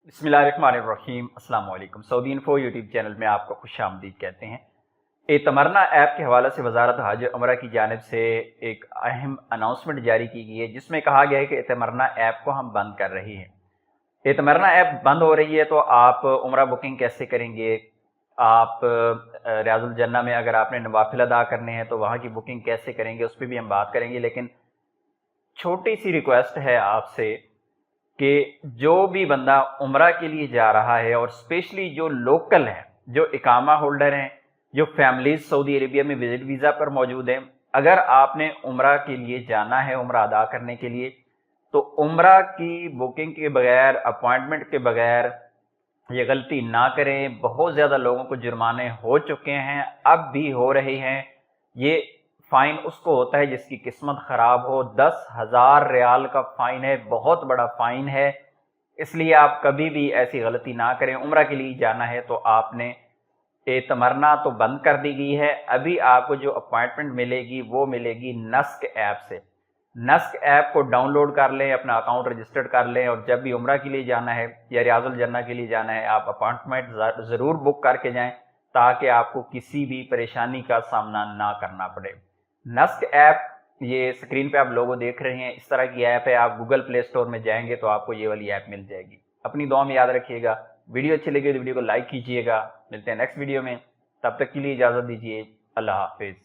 बिस्मिल्लाहिर्रहमानिर्रहीम। अस्सलाम वालेकुम। सऊदी इन्फो यूट्यूब चैनल में आपको खुश आमदीद कहते हैं। एतमरना ऐप के हवाले से वजारत हज उमरा की जानिब से एक अहम अनाउंसमेंट जारी की गई है, जिसमें कहा गया है कि एतमरना ऐप को हम बंद कर रहे हैं। एतमरना ऐप बंद हो रही है तो आप उमरा बुकिंग कैसे करेंगे? आप रियाजुल जन्ना में अगर आपने नवाफिल अदा करने हैं तो वहाँ की बुकिंग कैसे करेंगे, उस पर भी हम बात करेंगे। लेकिन छोटी सी रिक्वेस्ट है आपसे कि जो भी बंदा उम्रा के लिए जा रहा है, और स्पेशली जो लोकल हैं, जो इकामा होल्डर हैं, जो फैमिलीज सऊदी अरेबिया में विजिट वीज़ा पर मौजूद हैं, अगर आपने उम्रा के लिए जाना है, उम्रा अदा करने के लिए, तो उम्रा की बुकिंग के बगैर, अपॉइंटमेंट के बगैर ये गलती ना करें। बहुत ज़्यादा लोगों को जुर्माने हो चुके हैं, अब भी हो रहे हैं। ये फ़ाइन उसको होता है जिसकी किस्मत ख़राब हो। 10,000 रियाल का फ़ाइन है, बहुत बड़ा फ़ाइन है। इसलिए आप कभी भी ऐसी गलती ना करें। उम्रा के लिए जाना है तो आपने एतमरना तो बंद कर दी गई है। अभी आपको जो अपॉइंटमेंट मिलेगी वो मिलेगी नस्क ऐप से। नस्क ऐप को डाउनलोड कर लें, अपना अकाउंट रजिस्टर्ड कर लें, और जब भी उम्रा के लिए जाना है या रियाजुल जन्ना के लिए जाना है, आप अपॉइंटमेंट ज़रूर बुक करके जाएं, ताकि आपको किसी भी परेशानी का सामना ना करना पड़े। नस्क ऐप, ये स्क्रीन पे आप लोगो देख रहे हैं, इस तरह की ऐप है। आप गूगल प्ले स्टोर में जाएंगे तो आपको ये वाली ऐप मिल जाएगी। अपनी दुआ में याद रखिएगा। वीडियो अच्छी लगी तो वीडियो को लाइक कीजिएगा। मिलते हैं नेक्स्ट वीडियो में, तब तक के लिए इजाज़त दीजिए। अल्लाह हाफिज़।